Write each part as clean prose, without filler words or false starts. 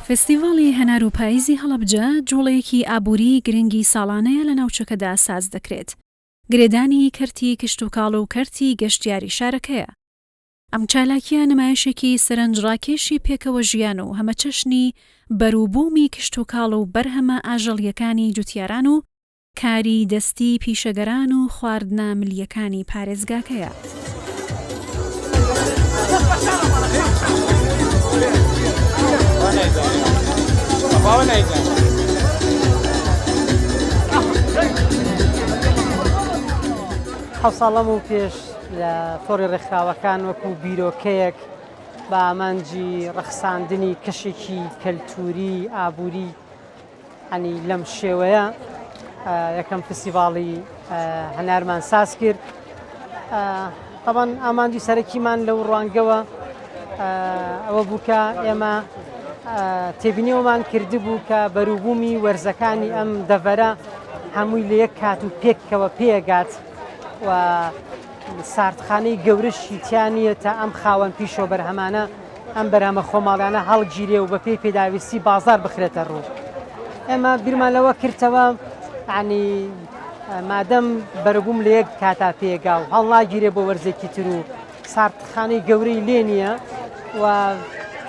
فستیڤاڵی هەنار و پاییزی هەڵەبجە جوڵەیەکی ئابووری گرنگی ساڵانەیە لە ناوچەکەدا ساز دەکرێت. گرێدانی کەرتی کشت و کاڵ و کەرتی گەشتیاری شارەکەیە. ئەم چالاکیە نمایشێکی سەرنجڕاکێشی پێکەوە ژیان و هەمە چەشنی بەرووبوومی کشت و کاڵ و بەرهەمە ئاژەڵیەکانی جوتیاران و کاری دەستی پیشەگەران و خواردنە ملیەکانی پارێزگاکەیە. حەوساڵەم و پێش لە تۆڕی ڕێکخراوەکان وەکو بیرۆکەیەک بە ئامانجی ڕەخساندنی کەشێکی کەلتوری ئابووری ئەنی لەم شێوەیە یەکەم فستیڤاڵی هەنارمان ساز کرد. طبعاً ئامانجی سەرەکیمان لەو ڕوانگەوە ئەوە بوو کە ئێمە تێبینیەوەمان کردبوو کە بەرووبوومی وەرزەکانی ئەم دەڤەرە هەمووی لە یەک کات و پێکەوە پێگات و ساردخانەی گەورەشی تیانە تا ئەم خاوەن پیشۆ بەرهەمانە ئەم بەرهەمە خۆماڵانە هەڵگیرێ و بە پێی پێداویستی بازار بخرێتە ڕوو. ئێمە بیرمان لەوە کردەوە عنی مادەم بەرەبووم لە یەک کاتا پێگا و هەڵناگیرێ بۆ وەرزێکی تر و ساردخانەی گەورەی لێ نییە و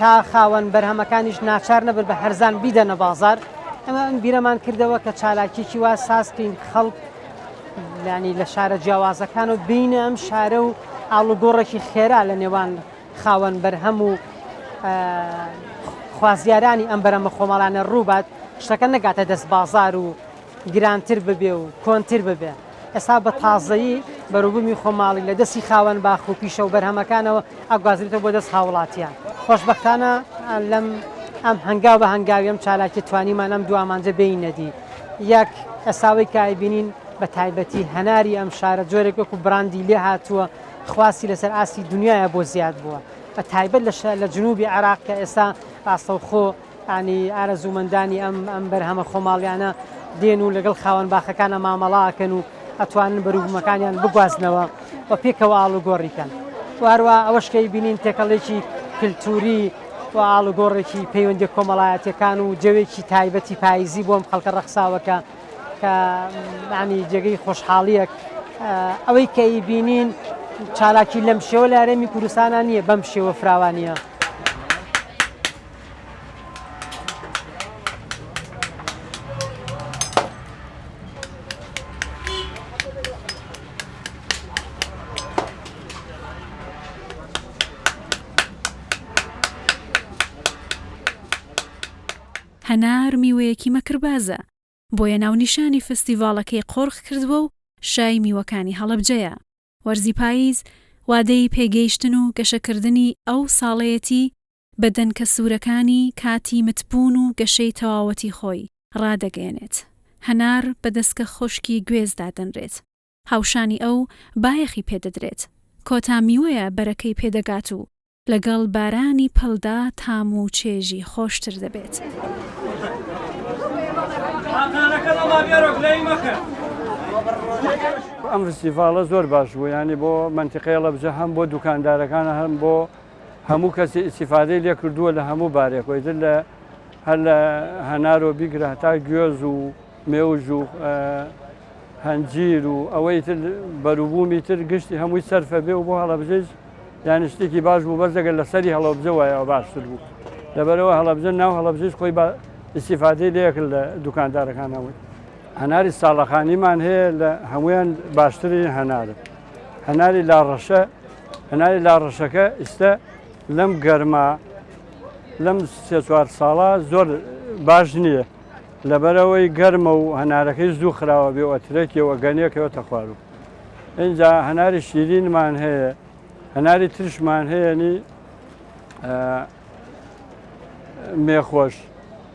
تا خاوەن بەرهەمەکانیش ناچار نەبن بە هەرزان بیدەنە بازار. ئەمە ئەم بیرەمان کردەوە کە چالاکیێکی وا سازکەین خەڵک ینی لە شارە جیاوازەکان و بینە ئەم شارە و ئاڵوگۆڕێکی خێرا لە نێوان خاوەن بەرهەم و خوازیارانی ئەم بەرهەمە خۆماڵانە ڕووبات شتەکە نەگاتە دەست بازار و گرانتر ببێ و کۆنتر ببێ. ئێستا بە تازایی بەرووبوومی خۆماڵی لە دەستی خاوەن باخ و پیشە و بەرهەمەکانەوە ئاگوازرێتەوە بۆ دەست هاوڵاتیان. خۆشبەختانە لەم ئەم هەنگاو بە هەنگاوی ئەم چالاکی توانیمان ئەم دوو ئامانجە بینەدی. یەک ئەساوی کایبینین بە تایبەتی هەناری ئەم شارە جۆرێک وەکو براندی لێ هاتووە خواسی لەسەر ئاسی دنیاە بۆ زیاد بووە بە تایبەت لە جنوبی عێراق کە ئێستا ڕاستەوخۆ ینی ئارەزوومەندانی ئەم بەرهەمە خۆماڵیانە دێن و لەگەڵ خاوەن باخەکانە مامەڵاکەن و ئەتوانن بەرووبوومەکانیان بگوازنەوە و پێکەوە ئاڵوگۆڕیکەن. هەروە ئەوەشکەی بینین تێکەڵێکی کللتوری و ئاڵوگۆڕێکی پەیوەندی کۆمەڵایەتەکان و جەوێکی تایبەتی پاییزی بۆم خەڵکە ڕەخساوەکە کە عنی جێگەی خۆشحاڵیەک ئەوەی کە بینین چالاکی لەم شێوە لە هەرێمی کوردستانە نییە بەم شێوە فراوانیە. هەنار میوەیەکی مەکربازە بۆیە ناونیشانی فستیڤاڵەکەی قۆرخ کردووە و شای میوەکانی هەڵەبجەیە. وەرزی پاییز وادەی پێگەیشتن و گەشەکردنی ئەو ساڵەیەتی بەدەن کە سوورەکانی کاتی متبوون و گەشەی تەواوەتی خۆی ڕادەگەێنێت. هەنار بە دەستکە خۆشکی گوێزدا دەنرێت. هاوشانی ئەو بایەخی پێدەدرێت. کۆتا میوەیە بەرەکەی پێدەگات و لەگەڵ بارانی پەلدا تام و چێژی خۆشتر دەبێت. ئەم فستیڤاڵە زۆر باش بوو ینی بۆ منتیقەی هەڵەبجە هەم بۆ دوکاندارەکانە هەم بۆ هەموو کەسی ئیسیفادەی لێ کردووە لە هەموو بارێکۆیتر لە هەر لە هەنارۆ بیگرە هەتا گوێز و مێوژ و هەنجیر و ئەوەی تر بەرووبوومی تر گشتی هەمووی سەرفە بێ و بۆ هەڵەبجەش یان شتێکی باش بوو بەردەگەر لە سەری هەڵەبجە وایە باشتر بوو. لەبەرەوە هەڵەبجە ناو هەڵەبجەش خۆی ئیسیفادەی لێکرد لە دوکاندارەکانەوەی. هەناری ساڵەخانیمان هەیە لە هەمویان باشترین هەنارە. هەناری لاڕەشە هەناری لاڕەشەکە ئێستا لەم گەرما لەم سێ-چوار ساڵە زۆر باش نییە لەبەرەوەی گەرمە و هەنارەکەی زوو خراوە بێ ئەترێکیەوە گەنێکەوەتە خوارد. اینجا هەناری شیرینمان هەیە هەناری ترشمان هەیەنی مێخۆش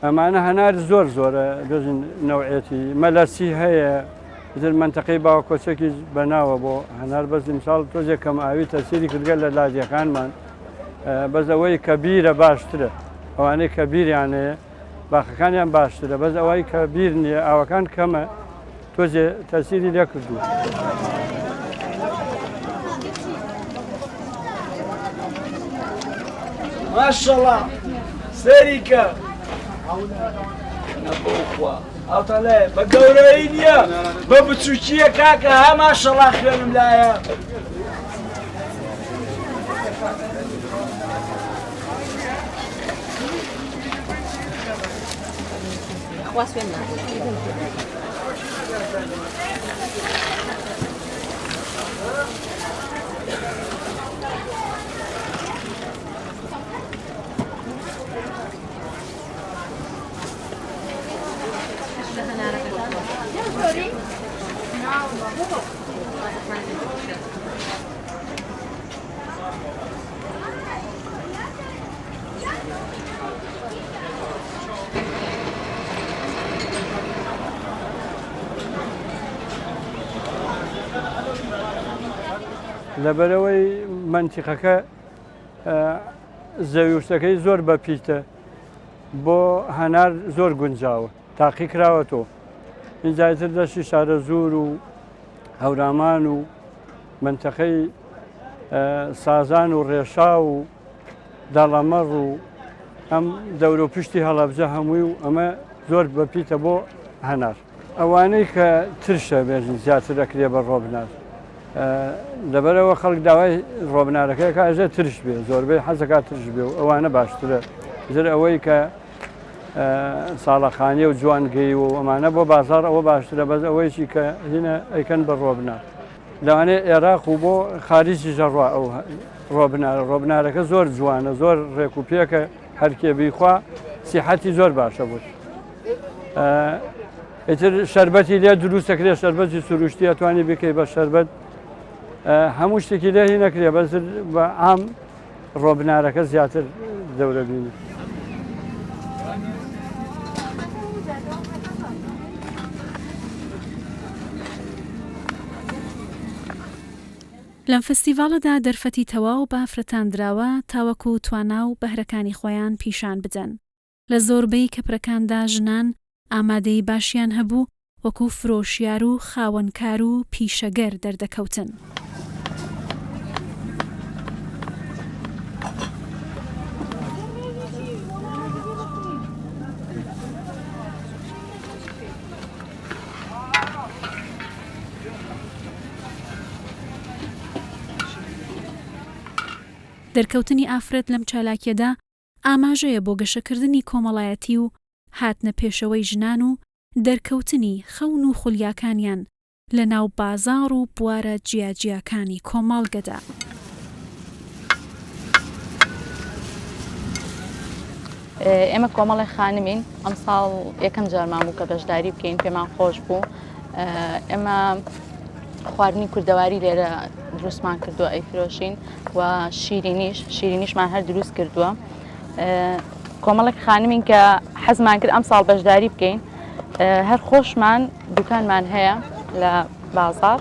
ئەمانە هەناری زۆر زۆرە بێژن نەوعێتی مەلەسی هەیە تر منتەقەی باوە کۆچێکی بەناوە بۆ هەنار بەس ئیمساڵ تۆزێک کەم ئاوی تەسیری کردگە لە لاجیەکانمان بەزەوەی کە بیرە باشترە ئەوانەی کە بیریانەیە باخەکانیان باشترە بەس ئەوەی کە بیر نییە ئاوەکان کەمە تۆزێ تەسیری لێ کردووە. ماشەڵڵا سەریکە ئەوتەڵێ بە گەورەی نییە بە بچووکیە کاکە هەما شەڵا خوێنم لایە لەبەرەوەی منتیقەکە زەویشتەکەی زۆر بەپیتە بۆ هەنار زۆر گونجاوە تاقی کراوەتەوە اینجاتر دەشتی شارە زۆر و هەورامان و منتەقەی سازان و ڕێشا و دەڵەمەڕ و ئەم دەورە و پشتی هەڵەبجە هەمووی و ئەمە زۆر بەپیتە بۆ هەنار ئەوانەی کە ترشە بێژن زیاتر دەکرێ بە ڕۆبنار لەبەرەوە خەڵک داوای ڕۆبنارەکەی کاژە ترش بێ زۆربەی حەزەکات ترش بێ و ئەوانە باشترە زر ئەوەی کە ساڵەخانیە و جوانگەی و ئەمانە بۆ بازار ئەوە باشترە بەس ئەوەیشی کە هینە ئەیکەن بە ڕۆبنار لەوانەیە عێراق و بۆ خارجی ژەڕوا ئەو ڕۆبنارەکە زۆر جوانە زۆر ڕێک و پێکە هەرکێ بیخوا سیحەتی زۆر باشە بوو ئیتر شەربەتی لێ دروستەکرێ شەربەتی سروشتی ئەتوانی بکەی بە شەربەت هەموو شتێکی لێ هی نەکرێ بەس بە ئام ڕۆبنارەکە زیاتر دەورە بینی لەم فستیڤاڵەدا دەرفەتی تەواو بافرەتاندراوە تاوەکو توانا و بەهرەکانی خۆیان پیشان بدەن لە زۆربەی کەپرەکاندا ژنان ئامادەی باشیان هەبوو وەکو فرۆشیار و خاوەنکار و پیشەگەر دەردەکەوتن. دەرکەوتنی ئافرەت لەم چالاکیەدا ئاماژەیە بۆ گەشەکردنی کۆمەڵایەتی و هاتنە پێشەوەی ژنان و دەرکەوتنی خەون و خولیاکانیان لە ناو بازاڕ و بوارە جیاجیاکانی کۆمەڵگەدا. ئێمە کۆمەڵی خانمین ئەم ساڵ یەکەم جارمان بوو کە بەشداری بکەین پێمان خۆش بوو ئێمە خواردنی کوردەواری لێرە دروستمان کردووە ئەیفرۆشین و شیرینیشمان هەر دروست کردووە کۆمەڵێک خانمین کە حەزمان کرد ئەم ساڵ بەشداری بکەین هەر خۆشمان دوکانمان هەیە لە بازار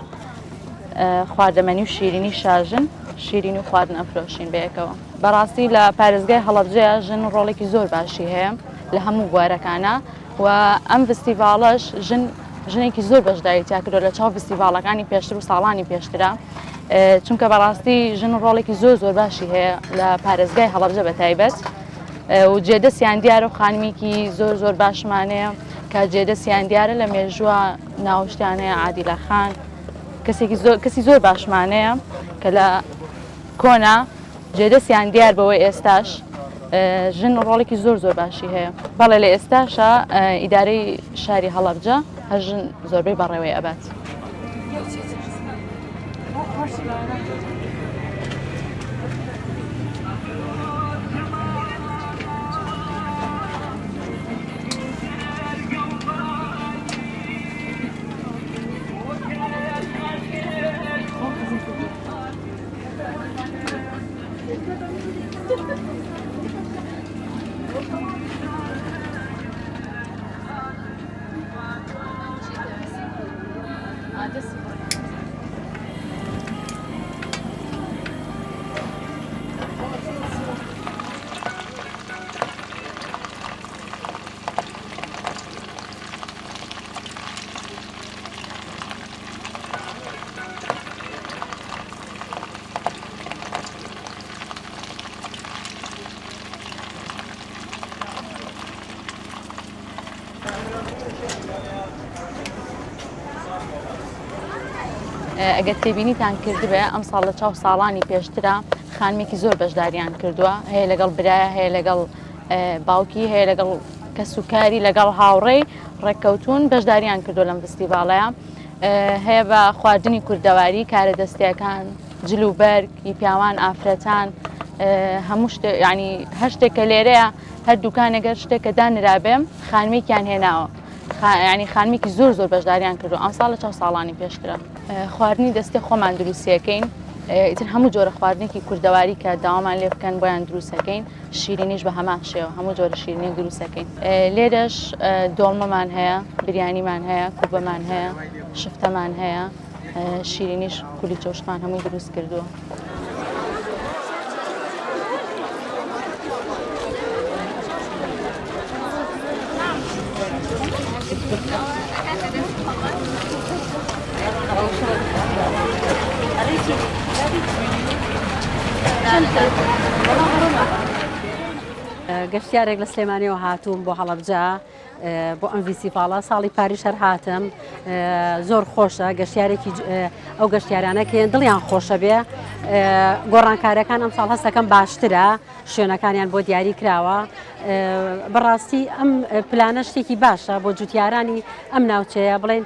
خواردەمەنی و شیرینی شاژن شیرینی و خواردن ئەفرۆشین بەیەکەوە بەڕاستی لە پارێزگای هەڵەبجەیە ژن ڕۆڵێکی زۆر باشی هەیە لە هەموو بوارەکانە و ئەم فستیڤاڵەش ژنێکی زۆر بەشداری تیا کردو لە چاو فستیڤاڵەکانی پێشتر و ساڵانی پێشترە چونکە بەڕاستی ژن ڕۆڵێکی زۆر باشی هەیە لە پارێزگای هەڵەبجە بەتایبەت و جێدەستیان دیارە و خانمێکی زۆر باشمانەیە کە جێدەستیان دیارە لە مێژووە ناوشتیانەیە عادیلە خان کەسی زۆر باشمانەیە کە لە کۆنا جێدەستیان دیار بەوەی ئێستاش ژن ڕۆڵێکی زۆر باشی هەیە بەڵێ لە ئێستاشە ئیدارەی شاری هەڵەبجە هەر ژن زۆربەی بەڕێوەی ئەبات. ئەگەر تێبینیتان کردبێ ئەم ساڵ لە چاو ساڵانی پێشترا خانمێکی زۆر بەشداریان کردووە هەیە لەگەڵ برایە هەیە لەگەڵ باوکی هەیە لەگەڵ کەسوکاری لەگەڵ هاوڕێی ڕێککەوتون بەشداریان کردو لەم فستیڤالەیە هەیە بە خواردنی کوردەواری کارە دەستیەکان جلوبەرگ پیاوان ئافرەتان هەموو ینی هەر شتێکە لێرەیە هەر دوکانێگەر شتێکە دانرابێم خانمێکیان هێناوە ینی خانمێکی زۆر زۆر بەشداریان کردو ئەم ساڵ لە چاو ساڵانی پێشترە خواردنی دەستی خۆمان دروستیەکەین ئیتر هەموو جۆرە خواردنێکی کوردەواری کە داوامان لێ بکەن بۆیان دروستەکەین شیرینیش بە هەمان شێوە هەموو جۆرە شیرینی دروستەکەین لێرەش دۆڵمەمان هەیە بریانیمان هەیە کوبەمان هەیە شفتەمان هەیە شیرینیش کولی جۆشتمان هەمووی دروست کردووە گەشتیارێک لە سلێمانیەوە هاتووم بۆ هەڵەبجە بۆ ئەم ڤیسیڤالە ساڵی پاریس هەر هاتم زۆر خۆشە گەشتیارێکی ئەو گەشتیارانە کە دڵیان خۆشە بێ گۆڕانکاریەکان ئەم ساڵ هەستەکەم باشترە شوێنەکانیان بۆ دیاری کراوە بەڕاستی ئەم پلانە شتێکی باشە بۆ جوتیارانی ئەم ناوچەیە بڵێن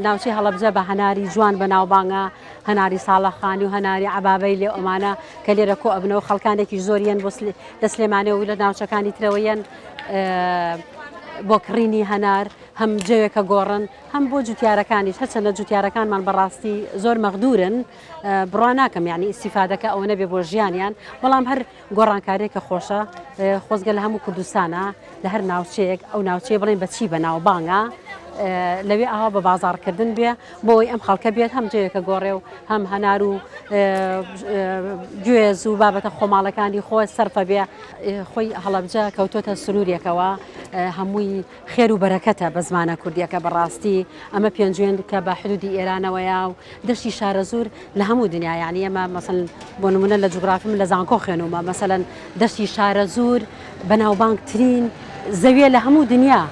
ناوچەی هەڵەبجە بە هەناری جوان بە ناوبانگە هەناری ساڵەخانی و هەناری عبابەی لێ ئەمانە کە لێرە کۆ ئەبنەوە خەڵکانێکی زۆریان بۆ لە سلێمانێ و لە ناوچەکانی ترەوەیەن بۆ کڕینی هەنار هەم جەوێکە گۆڕن هەم بۆ جوتیارەکانیش هەرچەندە جوتیارەکانمان بەڕاستی زۆر مەغدورن بڕوا ناکەم یعنی ئیسیفادەکە ئەوە نەبێ بۆ ژیانیان بەڵام هەر گۆڕانکارێکە خۆشە خۆزگە لە هەموو کوردستانە لە هەر ناوچەیەک ئەو ناوچەیە بڵێن بەچی بە ناوبانگە لەوێ ئاوا بە بازارکردن بێ بۆی ئەم خەڵکە بێت هەم جەیەکە گۆڕێ و هەم هەنار و گوێز و بابەتە خۆماڵەکانی خۆ سەرفە بێ خۆی هەڵەبجە کەوتۆتە سنوورێکەوە هەمووی خێر و بەرەکەتە بە زمانە کوردیەکە بەڕاستی ئەمە پێنجوێن کە بە حدودی ئێرانەوەیە و دەشتی شارە زۆر لە هەموو دنیا یعنی ئەمە مەسەن بۆ نمونە لە جوگرافیم لە زانکۆ خوێنومە مەسەلەن دەشتی شارە زۆر بەناوبانگترین زەویە لە هەموو دنیا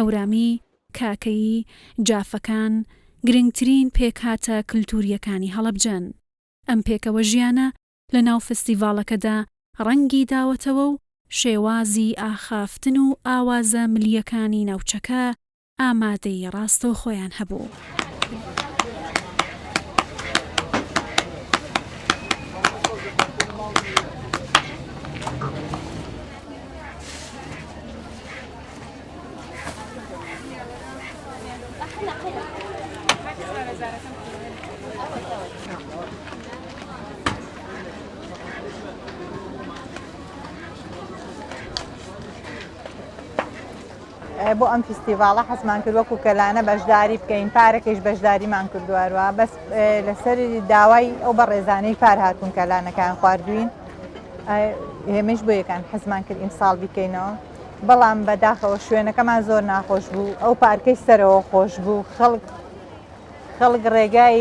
هەورامی، کاکەیی، جافەکان گرنگترین پێکهاتە کللتوریەکانی هەڵەبجەن. ئەم پێکەوە ژیانە لە ناو فستیڤالەکەدا ڕەنگی داوەتەوە و شێوازی ئاخافتن و ئاوازە ملیەکانی ناوچەکە ئامادەی ڕاستەو خۆیان هەبوو. بۆ ئەم فستیڤالە حەزمان کرد وەکو کەلانە بەشداری بکەین پارێکیش بەشداریمان کردووەروە بەس لەسەر داوای ئەو بە ڕێزانەی پار هاتوون کەلانەکان خواردوین هێمەش بۆ یەکان حەزمان کرد ئیمساڵ بیکەینەوە بەڵام بەداخەوە شوێنەکەمان زۆر ناخۆش بوو ئەو پارکەی سەرەوە خۆش بوو خەڵک ڕێگای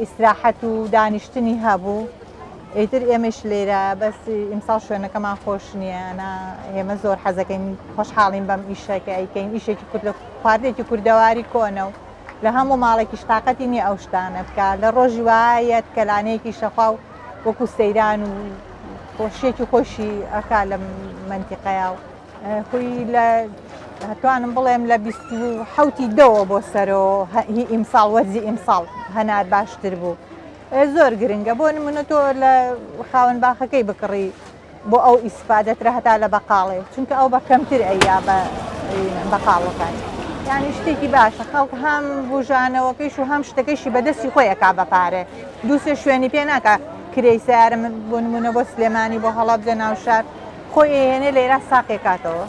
ئیستراحەت و دانیشتنی هەبوو ئیتر ئێمەش لێرە بەس ئیمساڵ شوێنەکەمان خۆش نییە ئێمە زۆر حەزەکەین خۆشحاڵین بەم ئیشەکە ئەیکەین ئیشێکی خواردێکی کوردەواری کۆنە و لە هەموو ماڵێکی تااقەتی نییە ئەو شتانە بکە لە ڕۆژی وایەت کەلانەیەکی شەخوا و وەکو سەیران و خۆشیێکی خۆشی ئەکا لە منتیقەیە و خۆی لە هەتوانم بڵێم لە 27 دەوە بۆ سەرەوە هی ئیمساڵ وەرزی ئیمساڵ هەنار باشتر بوو زۆر گرنگە بۆ نمونە تۆ لە خاوەن باخەکەی بکڕی بۆ ئەو ئیسپادەترە هەتا لە بەقاڵێ چونکە ئەو بە کەمتر ئەیا بەقاڵەکان یانی شتێکی باشە خەڵک هەم بژانەوەکەیش و هەم شتەکەیشی بەدەستی خۆیەکا بەپارێ دووسێ شوێنی پێ ناکە کرێی سیارم بۆ نمونە بۆ سلێمانی بۆ هەڵەبجە ناو شار خۆی هێنێ لێرە ساقێکاتەوە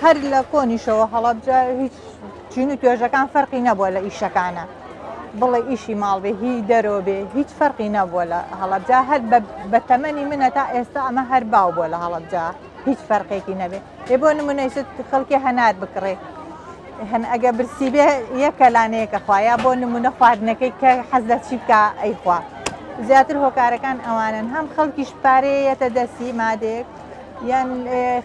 هەر لە کۆنیشەوە هەڵەبجە هیچ چین و توێژەکان فەرقی نەبووە لە ئیشەکانە بڵێ ئیشی ماڵ بێ هی دەرۆ بێ هیچ فەرقی نەبووە لە هەڵەبجا هەر بە تەمەنی منە تا ئێستا ئەمە هەر باو بووە لە هەڵەبجا هیچ فەرقێکی نەبێ لێ بۆ نمونەیست خەڵکی هەنار بکڕێ هەن ئەگە برسی بێ یەک کەلانەیەکە خوایە بۆ نمونە خواردنەکەی کە حەز لە چی بکە ئەیخوا زیاتر هۆکارەکان ئەوانن هەم خەڵکیش پارەیەتە دەستی مادێک یان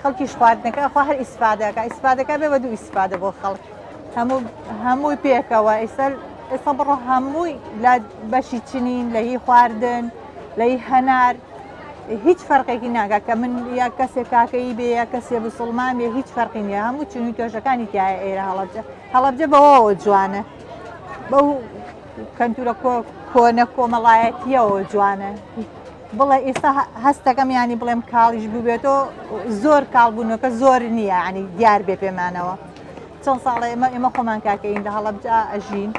خەڵکیش خواردنەکە خوا هەر ئیسفادەکە ئیسفادەکە بێ بە دوو ئیسفادە بۆ خەڵک هەمووی پێکەوە ئێستا بڕۆ هەمووی لە بەشی چنین لە هی خواردن لە هی هەنار هیچ فەرقێکی ناگا کە من یا کەسێک کاکەی بێ یا کەسێ بسڵمان بێ هیچ فەرقی نیە هەموو چنوی تۆژەکانی تایە ئێرە هەڵەبجە بەوەوە جوانە بەو کەنتورە کۆنە کۆمەڵایەتیەوە جوانە بڵێ ئێستا هەستەکەم ینی بڵێم کاڵیش ببێتەوە زۆر کاڵبوونەکە زۆر نییە ینی دیار بێ پێمانەوە چەند ساڵە ئێمە خۆمان کاکەین لە هەڵەبجە ئەژین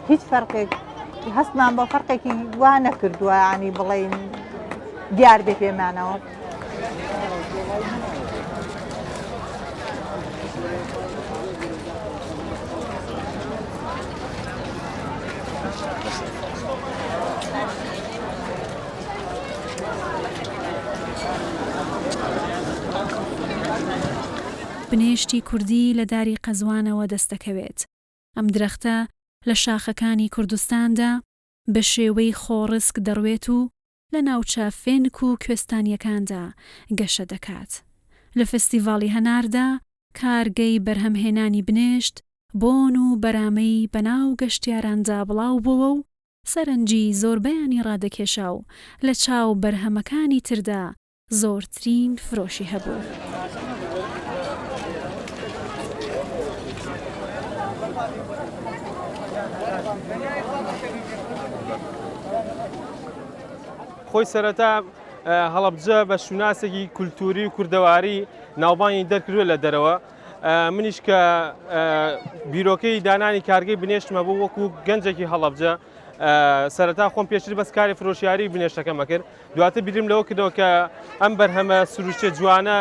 هیچ فەرقێک هەستمان بە فەرقێکی وا نەکردووە ینی بڵێن دیار بێ پێمانەوە بنێشتی کوردی لە داری قەزوانەوە دەستەکەوێت. ئەم درەختە لە شاخەکانی کوردستاندا بە شێوەی خۆڕسک دەڕوێت و لە ناوچە فێنک و کوێستانیەکاندا گەشە دەکات. لە فستیڤاڵی هەناردا کارگەی بەرهەمهێنانی بنێشت بۆن و بەرامەی بەناو گەشتیاراندا بڵاو بووە و سەرنجی زۆربەیانی ڕادەکێشا و لە چاو بەرهەمەکانی تردا زۆرترین فرۆشی هەبوو. خۆی سەرەتا هەڵەبجە بە شوناسێکی کولتوری و کوردەواری ناوبانی دەرکردووە لە دەرەوە منیش کە بیرۆکەی دانانی کارگەی بنێشتمە بوو وەکو گەنجێکی هەڵەبجە سەرەتا خۆم پێشتر بەس کاری فرۆشیاری بنێشتەکەمە کرد دواتر بیرم لەوە کردەوە کە ئەم بەرهەمە سروشتە جوانە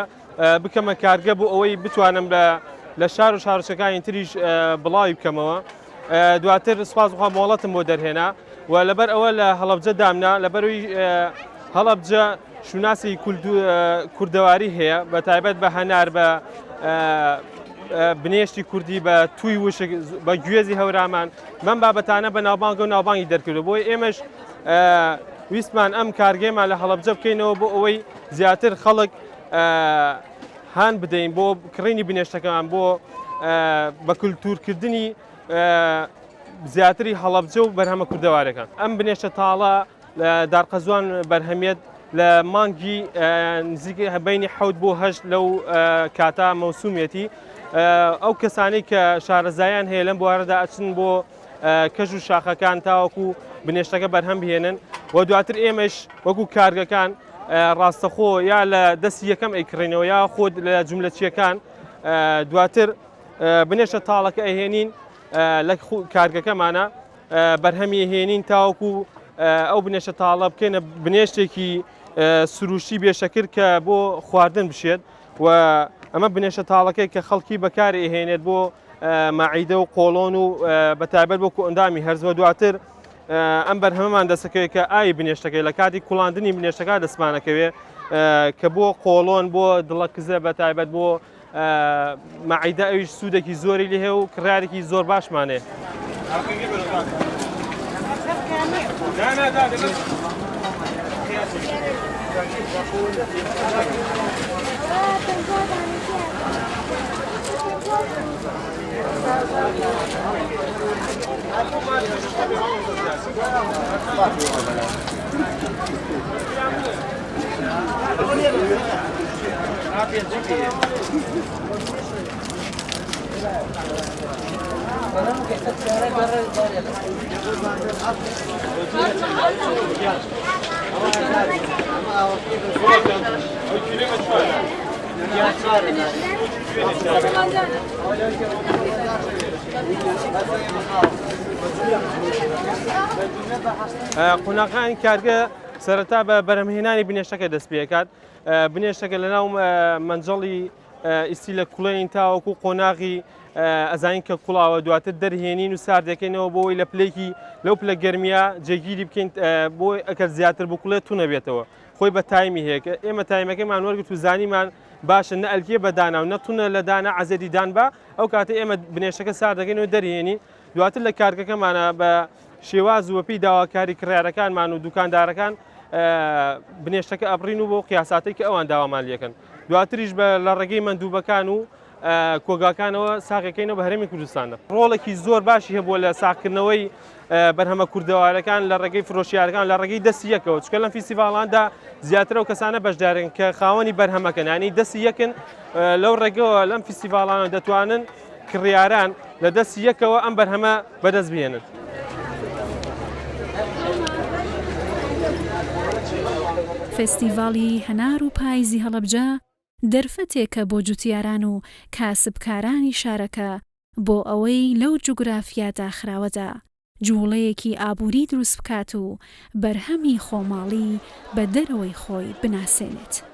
بکەمە کارگە بۆ ئەوەی بتوانم لە شار و شارچەکانی تریش بڵاوی بکەمەوە دواتر سوپاسخوا مۆڵەتم بۆ دەرهێنا و لەبەر ئەوە لە هەڵەبجە دامنا لەبەروی هەڵەبجە شوناسی کوردەواری هەیە بە تایبەت بە هەنار بە بنێشتی کوردی بە توی وشک بە گوێزی هەورامان من بابەتانە بە ناوبانگە و ناوبانگی دەرکردو بۆی ئێمەش ویسمان ئەم کارگەیمان لە هەڵەبجە بکەینەوە بۆ ئەوەی زیاتر خەڵک هان بدەین بۆ کڕینی بنێشتەکەمان بۆ بە کولتورکردنی زیاتری هەڵەبجە و بەرهەمە کوردەوارەکان ئەم بنێشتە تاڵە لە دارقەزوان بەرهەمێت لە مانگی نزیکی بینی 7 بۆ 8 لەو کاتا مەوسومیەتی ئەو کەسانی کە شارەزایان هەیە لەم بوارەدا ئەچن بۆ کەژ و شاخەکان تاوەکو بنێشتەکە بەرهەم بهێنن و دواتر ئێمەش وەکو کارگەکان ڕاستەخۆ یا لە دەستی یەکەم ئەیکڕینەوە یا خۆت لە جوملەچیەکان دواتر بنێشتە تاڵەکە ئەهێنین لە کارگەکەمانە بەرهەمی هێنین تاوەکو ئەو بنێشتە تاڵە بکەینە بنێشتێکی سروشتی بێشەکرد کە بۆ خواردن بشێت و ئەمە بنێشتە تاڵەکەی کە خەڵکی بەکاری ئەهێنێت بۆ ماعیدە و قۆڵۆن و بەتایبەت بۆ ئەندامی هەرزەوە دواتر ئەم بەرهەمەمان دەسەکەوێت کە ئاوی بنێشتەکەی لە کاتی کوڵاندنی بنێشتەکە دەستمانەکەوێ کە بۆ قۆڵۆن بۆ دڵەکزە بەتایبەت بۆ ماعیدە ئەویش سوودێکی زۆری لێ هەیە و کڕارێکی زۆر باشمانێ. قوناغانی کارگە سەرەتا بە بەرهەمهێنانی بنێشتەکە دەست پێ دەکات بنێشتەکە لە ناو مەنجەڵی ئیسی لە کوڵین تاوەکو قۆناغی ئەزانین کە کوڵاوە دواتر دەرهێنین و ساردەکەینەوە بۆی لە پلێکی لەو پلە گەرمیا جێگیری بکەین بۆی ئەگەر زیاتر بکوڵێت تو نەبێتەوە خۆی بە تایمی هەیە کە ئێمە تایمەکەمان وەرگرت و زانیمان باشە نە ئەلکێ بەدانا و نەتونە لە دانا عەزەریدان بە ئەو کاتە ئێمە بنێشەکە ساردەکەینەوە دەرهێنین دواتر لە کارگەکەمانە بە شێواز وەپی داواکاری کڕارەکانمان و دوکاندارەکان بنێشتەکە ئەبڕین و بۆ قیاساتی کە ئەوان داوامان لێکن دواتریش بە لە ڕێگەی مندوبەکان و کۆگاکانەوە ساغەکەینەوە بە هەرێمی کوردستانە ڕۆڵێکی زۆر باشی هەبووە لە ساغکردنەوەی بەرهەمە کوردەوارەکان لە ڕێگەی فرۆشیارەکان لە ڕێگەی دەستی یەکەوە چکە لەم فیستیڤاڵاندا زیاترە و کەسانە بەشدارن کە خاوەنی بەرهەمەکەن ینی دەستی یەکن لەو ڕێگەوە لەم فیستیڤاڵانە دەتوانن کڕیاران لە دەستی یەکەوە ئەم بەرهەمە بەدەست بهێنن. فستیڤاڵی هەنار و پاییزی هەڵەبجە دەرفەتێکە بۆ جوتیاران و کاسبکارانی شارەکە بۆ ئەوەی لەو جوگرافیادا خراوەدا جوڵەیەکی ئابووری دروست بکات و بەرهەمی خۆماڵی بە دەرەوەی خۆی بناسێنێت.